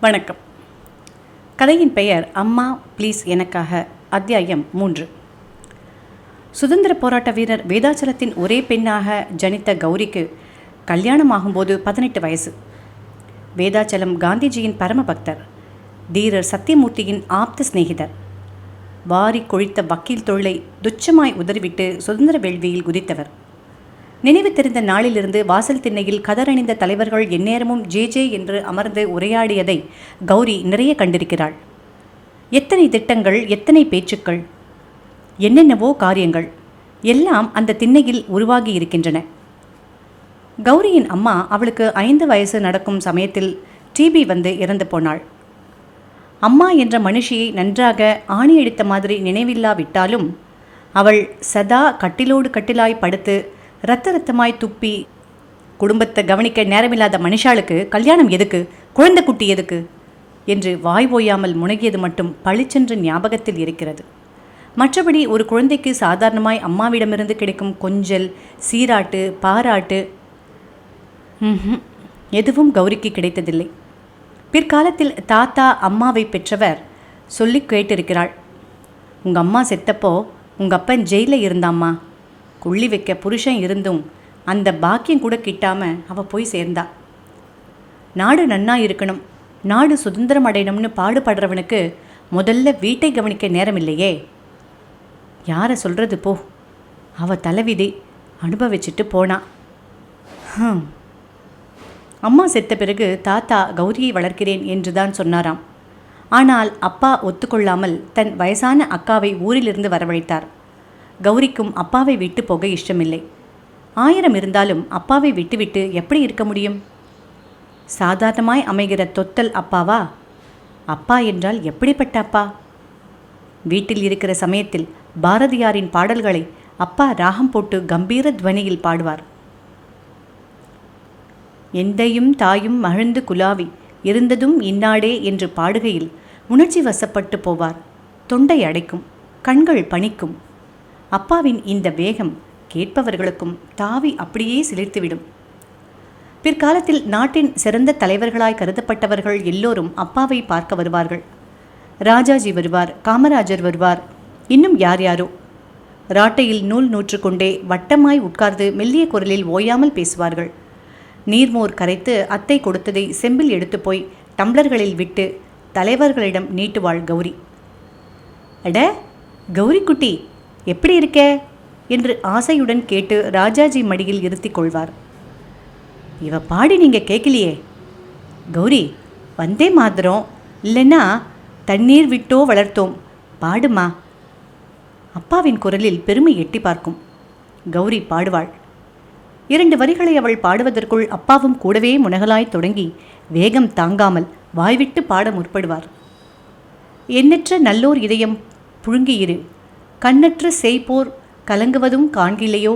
வணக்கம். கதையின் பெயர் அம்மா ப்ளீஸ் எனக்காக. அத்தியாயம் 3. சுதந்திர போராட்ட வீரர் வேதாச்சலத்தின் ஒரே பெண்ணாக ஜனித்த கௌரிக்கு கல்யாணமாகும்போது 18 வயசு. வேதாச்சலம் காந்திஜியின் பரமபக்தர், தீரர் சத்தியமூர்த்தியின் ஆப்த சிநேகிதர். வாரி கொழித்த வக்கீல் தொழிலை துச்சமாய் உதறிவிட்டு சுதந்திர வேள்வியில் குதித்தவர். நினைவு தெரிந்த நாளிலிருந்து வாசல் திண்ணையில் கதறணிந்த தலைவர்கள் எந்நேரமும் ஜே என்று அமர்ந்து உரையாடியதை கௌரி நிறைய கண்டிருக்கிறாள். எத்தனை திட்டங்கள், எத்தனை பேச்சுக்கள், என்னென்னவோ காரியங்கள் எல்லாம் அந்த திண்ணையில் உருவாகி இருக்கின்றன. கௌரியின் அம்மா அவளுக்கு 5 வயசு நடக்கும் சமயத்தில் டிபி வந்து இறந்து போனாள். அம்மா என்ற மனுஷியை நன்றாக ஆணியடித்த மாதிரி நினைவில்லாவிட்டாலும் அவள் சதா கட்டிலோடு கட்டிலாய் படுத்து ரத்தமாய் துப்பி குடும்பத்தை கவனிக்க நேரமில்லாத மனுஷாளுக்கு கல்யாணம் எதுக்கு, குழந்தை குட்டி எதுக்கு என்று வாய் ஓயாமல் முனகியது மட்டும் பளிச்சென்று ஞாபகத்தில் இருக்கிறது. மற்றபடி ஒரு குழந்தைக்கு சாதாரணமாய் அம்மாவிடமிருந்து கிடைக்கும் கொஞ்சல், சீராட்டு, பாராட்டு எதுவும் கௌரிக்கு கிடைத்ததில்லை. பிற்காலத்தில் தாத்தா அம்மாவை பெற்றவர் சொல்லி கேட்டிருக்கிறாள். உங்கள் அம்மா செத்தப்போ உங்கள் அப்பன் ஜெயிலில் இருந்தாம்மா, கொள்ளி வைக்க புருஷன் இருந்தும் அந்த பாக்கியம் கூட கிட்டாமல் அவள் போய் சேர்ந்தா. நாடு நன்னா இருக்கணும், நாடு சுதந்திரம் அடையணும்னு பாடுபடுறவனுக்கு முதல்ல வீட்டை கவனிக்க நேரம் இல்லையே. யாரை சொல்கிறது போ, அவள் தலைவிதி அனுபவிச்சுட்டு போனா. அம்மா செத்த பிறகு தாத்தா கௌரியை வளர்க்கிறேன் என்று தான் சொன்னாராம். ஆனால் அப்பா ஒத்துக்கொள்ளாமல் தன் வயசான அக்காவை ஊரிலிருந்து வரவழைத்தார். கௌரிக்கும் அப்பாவை விட்டு போக இஷ்டமில்லை. 1000 இருந்தாலும் அப்பாவை விட்டுவிட்டு எப்படி இருக்க முடியும்? சாதாரணமாய் அமைகிற தொத்தல் அப்பாவா? அப்பா என்றால் எப்படிப்பட்ட அப்பா? வீட்டில் இருக்கிற சமயத்தில் பாரதியாரின் பாடல்களை அப்பா ராகம் போட்டு கம்பீர துவனியில் பாடுவார். எந்தையும் தாயும் மகிழ்ந்து குலாவி இருந்ததும் இன்னாடே என்று பாடுகையில் உணர்ச்சி வசப்பட்டு போவார். தொண்டை அடைக்கும், கண்கள் பனிக்கும். அப்பாவின் இந்த வேகம் கேட்பவர்களுக்கும் தாவி அப்படியே சிலிர்த்துவிடும். பிற்காலத்தில் நாட்டின் சிறந்த தலைவர்களாய் கருதப்பட்டவர்கள் எல்லோரும் அப்பாவை பார்க்க வருவார்கள். ராஜாஜி வருவார், காமராஜர் வருவார், இன்னும் யார் யாரோ. ராட்டையில் நூல் நூற்றுக்கொண்டே வட்டமாய் உட்கார்ந்து மெல்லிய குரலில் ஓயாமல் பேசுவார்கள். நீர்மோர் கரைத்து அத்தை கொடுத்ததை செம்பில் எடுத்து போய் டம்ளர்களில் விட்டு தலைவர்களிடம் நீட்டுவாள் கௌரி. அட கௌரி குட்டி, எப்படி இருக்க என்று ஆசையுடன் கேட்டு ராஜாஜி மடியில் இருத்தி கொள்வார். இவ பாடி நீங்கள் கேட்கலையே கௌரி, வந்தே மாத்திரம் இல்லைன்னா தண்ணீர் விட்டோ வளர்த்தோம், பாடுமா. அப்பாவின் குரலில் பெருமை எட்டி பார்க்கும். கௌரி பாடுவாள். 2 வரிகளை அவள் பாடுவதற்குள் அப்பாவும் கூடவே முனகலாய் தொடங்கி வேகம் தாங்காமல் வாய்விட்டு பாட முற்படுவார். எண்ணற்ற நல்லோர் இதயம் புழுங்கியிரு, கண்ணற்ற செய்போர் கலங்குவதும் காண்கிலையோ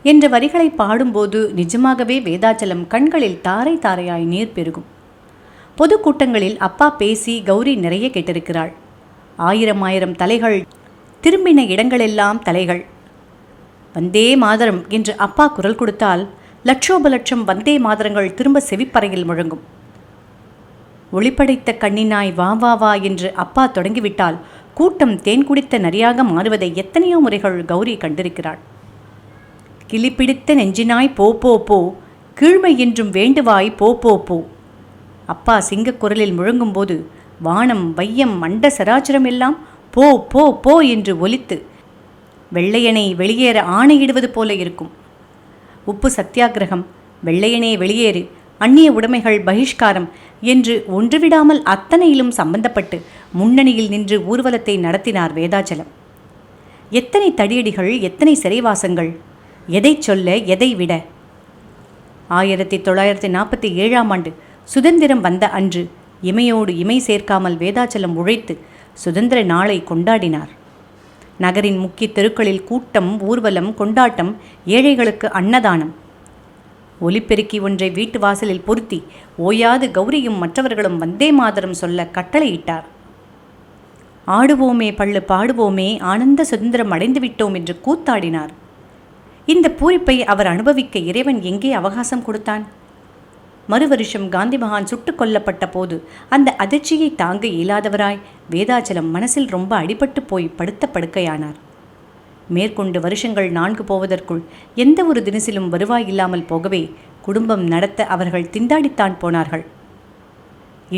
என்ற வரிகளை பாடும்போது நிஜமாகவே வேதாச்சலம் கண்களில் தாரை தாரையாய் நீர் பெருகும். பொதுக்கூட்டங்களில் அப்பா பேசி கௌரி நிறைய கேட்டிருக்கிறாள். 1000 தலைகள் திரும்பின இடங்களெல்லாம் தலைகள். வந்தே மாதரம் என்று அப்பா குரல் கொடுத்தால் லட்சோபலட்சம் வந்தே மாதரங்கள் திரும்ப செவிப்பறையில் முழங்கும். ஒளிப்படைத்த கண்ணினாய் வா வா வா என்று அப்பா தொடங்கிவிட்டால் கூட்டம் தேன் குடித்த நரியாக மாறுவதை எத்தனையோ முறைகள் கௌரி கண்டிருக்கிறாள். கிளிப்பிடித்த நெஞ்சினாய் போ போ போ, கீழ்மை என்றும் வேண்டுவாய் போ போ போ. அப்பா சிங்கக் குரலில் முழங்கும்போது வானம் வையம் மண்ட சராச்சரம் எல்லாம் போ போ போ என்று ஒலித்து வெள்ளையனை வெளியேற ஆணையிடுவது போல இருக்கும். உப்பு சத்தியாகிரகம், வெள்ளையனே வெளியேறு, அந்நிய உடைமைகள் பகிஷ்காரம் என்று ஒன்றுவிடாமல் அத்தனையிலும் சம்பந்தப்பட்டு முன்னணியில் நின்று ஊர்வலத்தை நடத்தினார் வேதாச்சலம். எத்தனை தடியடிகள், எத்தனை சிறைவாசங்கள், எதை சொல்ல எதை விட. 1947ஆம் ஆண்டு சுதந்திரம் வந்த அன்று இமையோடு இமை சேர்க்காமல் வேதாச்சலம் உழைத்து சுதந்திர நாளை கொண்டாடினார். நகரின் முக்கிய தெருக்களில் கூட்டம், ஊர்வலம், கொண்டாட்டம், ஏழைகளுக்கு அன்னதானம். ஒலிப்பெருக்கி ஒன்றை வீட்டு வாசலில் பொருத்தி ஓயாது கௌரியும் மற்றவர்களும் வந்தே மாதரம் சொல்ல கட்டளையிட்டார். ஆடுவோமே பள்ளு பாடுவோமே, ஆனந்த சுதந்திரம் அடைந்து விட்டோம் என்று கூத்தாடினார். இந்த பூரிப்பை அவர் அனுபவிக்க இறைவன் எங்கே அவகாசம் கொடுத்தான்? மறுவருஷம் காந்தி மகான் சுட்டுக் கொல்லப்பட்ட போது அந்த அதிர்ச்சியை தாங்க இயலாதவராய் வேதாச்சலம் மனசில் ரொம்ப அடிபட்டு போய் படுத்த படுக்கையானார். மேற்கொண்டு வருஷங்கள் 4 போவதற்குள் எந்த ஒரு தினசிலும் வருவாய் இல்லாமல் போகவே குடும்பம் நடத்த அவர்கள் திண்டாடித்தான் போனார்கள்.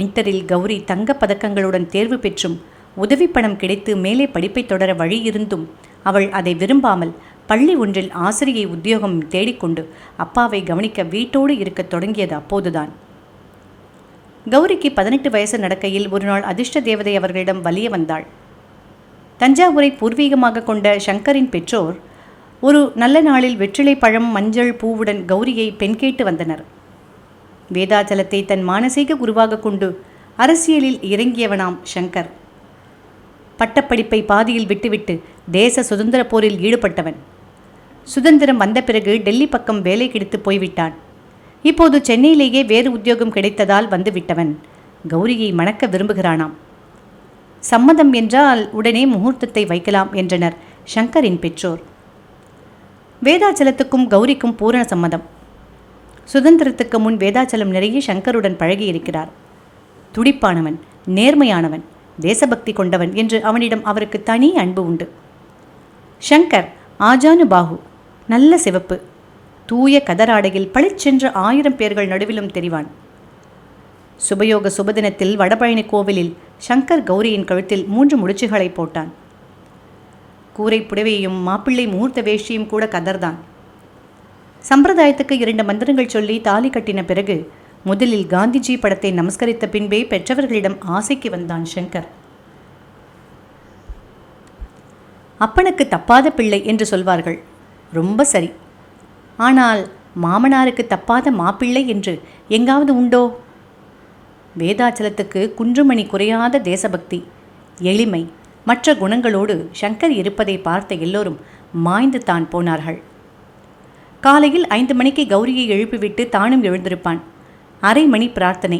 இன்டரில் கௌரி தங்கப் பதக்கங்களுடன் தேர்வு பெற்றும் உதவி பணம் கிடைத்து மேலே படிப்பை தொடர வழி இருந்தும் அவள் அதை விரும்பாமல் பள்ளி ஒன்றில் ஆசிரியை உத்தியோகம் தேடிக்கொண்டு அப்பாவை கவனிக்க வீட்டோடு இருக்கத் தொடங்கியது அப்போதுதான். கௌரிக்கு 18 வயசு நடக்கையில் ஒரு நாள் அதிர்ஷ்ட தேவதை அவர்களிடம் வலிய வந்தாள். தஞ்சாவூரை பூர்வீகமாக கொண்ட சங்கரின் பெற்றோர் ஒரு நல்ல நாளில் வெற்றிலை பழம் மஞ்சள் பூவுடன் கௌரியை பெண் கேட்டு வந்தனர். வேதாச்சலத்தை தன் மானசீக குருவாக கொண்டு அரசியலில் இறங்கியவனாம் சங்கர். பட்டப்படிப்பை பாதியில் விட்டுவிட்டு தேச சுதந்திர போரில் ஈடுபட்டவன். சுதந்திரம் வந்த பிறகு டெல்லி பக்கம் வேலை கிடைத்து போய்விட்டான். இப்போது சென்னையிலேயே வேறு உத்தியோகம் கிடைத்ததால் வந்து விட்டவன் கௌரியை மணக்க விரும்புகிறானாம். சம்மதம் என்றால் உடனே முகூர்த்தத்தை வைக்கலாம் என்றனர் சங்கரின் பெற்றோர். வேதாச்சலத்துக்கும் கௌரிக்கும் பூரண சம்மதம். சுதந்திரத்துக்கு முன் வேதாச்சலம் நிறைய சங்கருடன் பழகியிருக்கிறார். துடிப்பானவன், நேர்மையானவன், தேசபக்தி கொண்டவன் என்று அவனிடம் அவருக்கு தனி அன்பு உண்டு. சங்கர் ஆஜானு பாகு, நல்ல சிவப்பு, தூய கதராடையில் பளிச்சென்ற 1000 பேர்கள் நடுவிலும் தெரிவான். சுபயோக சுபதினத்தில் வடபழனி கோவிலில் சங்கர் கௌரியின் கழுத்தில் 3 முடிச்சுகளை போட்டான். கூரை புடவையும் மாப்பிள்ளை முகூர்த்த வேஷ்டியும் கூட கதர்தான். சம்பிரதாயத்துக்கு 2 மந்திரங்கள் சொல்லி தாலி கட்டின பிறகு முதலில் காந்திஜி படத்தை நமஸ்கரித்த பின்பே பெற்றவர்களிடம் ஆசைக்கு வந்தான் சங்கர். அப்பனுக்கு தப்பாத பிள்ளை என்று சொல்வார்கள், ரொம்ப சரி. ஆனால் மாமனாருக்கு தப்பாத மாப்பிள்ளை என்று எங்காவது உண்டோ? வேதாச்சலத்துக்கு குன்றுமணி குறையாத தேசபக்தி, எளிமை, மற்ற குணங்களோடு சங்கர் இருப்பதை பார்த்த எல்லோரும் மாய்ந்து தான் போனார்கள். காலையில் 5 மணிக்கு கௌரியை எழுப்பிவிட்டு தானும் எழுந்திருப்பான். 1/2 மணி பிரார்த்தனை,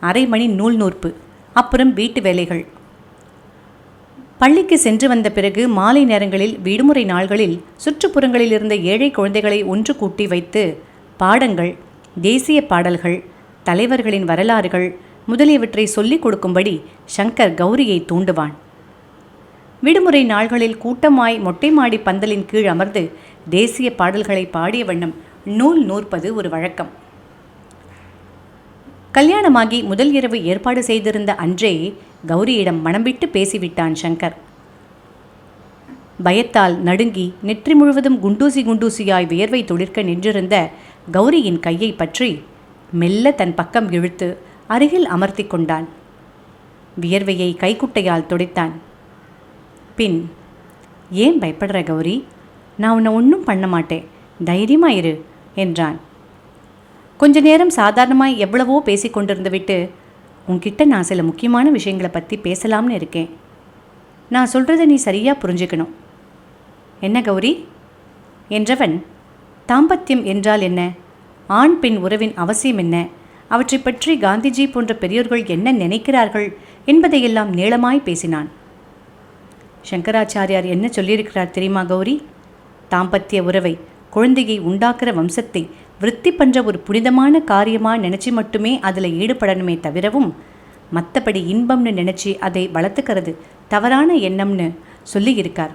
1/2 மணி நூல் நூற்பு, அப்புறம் வீட்டு வேலைகள். பள்ளிக்கு சென்று வந்த பிறகு மாலை நேரங்களில் விடுமுறை நாள்களில் சுற்றுப்புறங்களில் இருந்த ஏழை குழந்தைகளை ஒன்று கூட்டி வைத்து பாடங்கள், தேசிய பாடல்கள், தலைவர்களின் வரலாறுகள் முதலியவற்றை சொல்லிக் கொடுக்கும்படி சங்கர் கௌரியை தூண்டுவான். விடுமுறை நாள்களில் கூட்டமாய் மொட்டை மாடி பந்தலின் கீழ் அமர்ந்து தேசிய பாடல்களை பாடிய வண்ணம் நூல் நூற்பது ஒரு வழக்கம். கல்யாணமாகி முதல் இரவு ஏற்பாடு செய்திருந்த அன்றே கௌரியிடம் மனம் விட்டு பேசிவிட்டான் சங்கர். பயத்தால் நடுங்கி நெற்றி முழுவதும் குண்டூசி குண்டூசியாய் வியர்வை துளிர்க்க நின்றிருந்த கௌரியின் கையை பற்றி மெல்ல தன் பக்கம் இழுத்து அருகில் அமர்த்தி கொண்டான். வியர்வையை கைக்குட்டையால் துடைத்தான். பின், ஏன் பயப்படுற கௌரி? நான் உன்னை ஒன்றும் பண்ண மாட்டேன், தைரியமாயிரு என்றான். கொஞ்ச நேரம் சாதாரணமாய் எவ்வளவோ பேசிக்கொண்டிருந்து விட்டு, உன்கிட்ட நான் சில முக்கியமான விஷயங்களை பற்றி பேசலாம்னு இருக்கேன். நான் சொல்கிறத நீ சரியாக புரிஞ்சுக்கணும். என்ன கௌரி என்றவன், தாம்பத்தியம் என்றால் என்ன, ஆண் பெண் உறவின் அவசியம் என்ன, அவற்றை பற்றி காந்திஜி போன்ற பெரியோர்கள் என்ன நினைக்கிறார்கள் என்பதையெல்லாம் நீளமாய் பேசினான். சங்கராச்சாரியார் என்ன சொல்லியிருக்கிறார் தெரியுமா கௌரி? தாம்பத்திய உறவை, குழந்தையை உண்டாக்குற வம்சத்தை விருத்தி பண்ணுற ஒரு புனிதமான காரியமாக நினச்சி மட்டுமே அதில் ஈடுபடணுமே தவிரவும் மற்றபடி இன்பம்னு நினச்சி அதை வளர்த்துக்கிறது தவறான எண்ணம்னு சொல்லியிருக்கார்.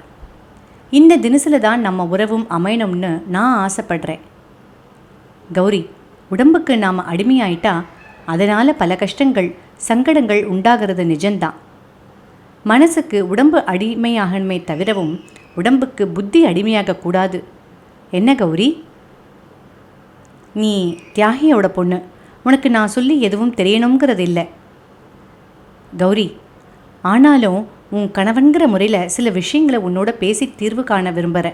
இந்த தினசில் தான் நம்ம உறவும் அமையணும்னு நான் ஆசைப்படுறேன். கௌரி, உடம்புக்கு நாம் அடிமையாயிட்டா அதனால் பல கஷ்டங்கள், சங்கடங்கள் உண்டாகிறது நிஜம்தான். மனசுக்கு உடம்பு அடிமையாகணுமே தவிரவும் உடம்புக்கு புத்தி அடிமையாகக்கூடாது. என்ன கௌரி? நீ தியாகியோட பொண்ணு, உனக்கு நான் சொல்லி எதுவும் தெரியணுங்கிறது இல்லை. கௌரி, ஆனாலும் உன் கணவன்கிற முறையில் சில விஷயங்களை உன்னோட பேசி தீர்வு காண விரும்புகிற.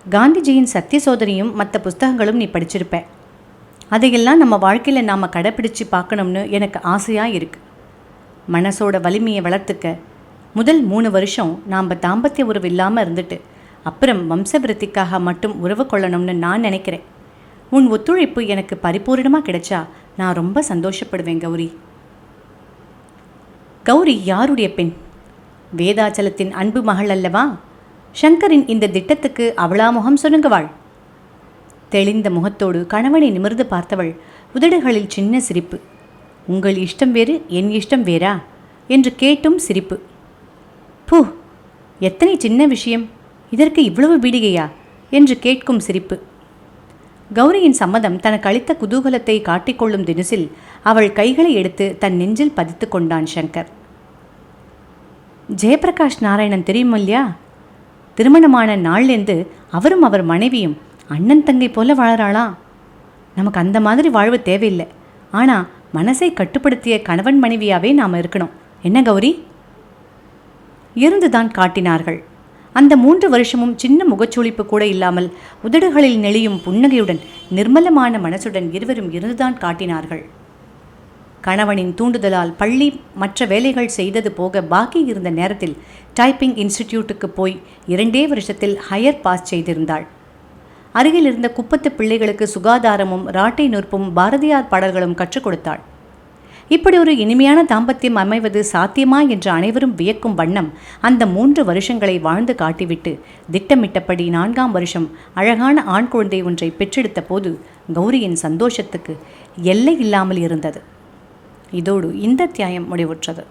காந்திஜியின் சத்திய சோதனையும் மற்ற புஸ்தகங்களும் நீ படிச்சிருப்ப. அதையெல்லாம் நம்ம வாழ்க்கையில் நாம் கடைப்பிடிச்சு பார்க்கணும்னு எனக்கு ஆசையாக இருக்குது. மனசோட வலிமையை வளர்த்துக்க முதல் 3 வருஷம் நாம் தாம்பத்திய உறவு இல்லாமல் இருந்துட்டு அப்புறம் வம்சவிருத்திக்காக மட்டும் உறவு கொள்ளணும்னு நான் நினைக்கிறேன். உன் ஒத்துழைப்பு எனக்கு பரிபூர்ணமாக கிடைச்சா நான் ரொம்ப சந்தோஷப்படுவேன் கௌரி. கௌரி யாருடைய பெண்? வேதாச்சலத்தின் அன்பு மகள் அல்லவா? சங்கரின் இந்த திட்டத்துக்கு அவளா முகம் சொன்னுங்கவாள். தெளிந்த முகத்தோடு கணவனை நிமிர்ந்து பார்த்தவள் உதடுகளில் சின்ன சிரிப்பு. உங்கள் இஷ்டம் வேறு, என் இஷ்டம் வேறா என்று கேட்டும் சிரிப்பு. பூ, எத்தனை சின்ன விஷயம், இதற்கு இவ்வளவு பீடிகையா என்று கேட்கும் சிரிப்பு. கௌரியின் சம்மதம் தனக்கு அளித்த குதூகலத்தை காட்டிக்கொள்ளும் தினுசில் அவள் கைகளை எடுத்து தன் நெஞ்சில் பதித்து கொண்டான் சங்கர். ஜெயபிரகாஷ் நாராயணன் தெரியுமில்லையா? திருமணமான நாள்லேருந்து அவரும் அவர் மனைவியும் அண்ணன் தங்கை போல வாழறாளாம். நமக்கு அந்த மாதிரி வாழ்வு தேவையில்லை. ஆனால் மனசை கட்டுப்படுத்திய கணவன் மனைவியாவே நாம் இருக்கணும். என்ன கௌரி? இருந்துதான் காட்டினார்கள். அந்த 3 வருஷமும் சின்ன முகச்சுளிப்பு கூட இல்லாமல் உதடுகளில் நெளியும் புன்னகையுடன் நிர்மலமான மனசுடன் இருவரும் இருந்துதான் காட்டினார்கள். கணவனின் தூண்டுதலால் பள்ளி மற்ற வேலைகள் செய்தது போக பாக்கி இருந்த நேரத்தில் டைப்பிங் இன்ஸ்டிடியூட்டுக்கு போய் 2 வருஷத்தில் ஹையர் பாஸ் செய்திருந்தாள். அருகில் இருந்த குப்பத்து பிள்ளைகளுக்கு சுகாதாரமும் ராட்டை நூற்பும் பாரதியார் பாடல்களும் கற்றுக் கொடுத்தாள். இப்படி ஒரு இனிமையான தாம்பத்தியம் அமைவது சாத்தியமா என்று அனைவரும் வியக்கும் வண்ணம் அந்த 3 வருஷங்களை வாழ்ந்து காட்டிவிட்டு திட்டமிட்டபடி 4ஆம் வருஷம் அழகான ஆண் குழந்தை ஒன்றை பெற்றெடுத்த போது கௌரியின் சந்தோஷத்துக்கு எல்லை இல்லாமல் இருந்தது. இதோடு இந்த அத்தியாயம் முடிவுற்றது.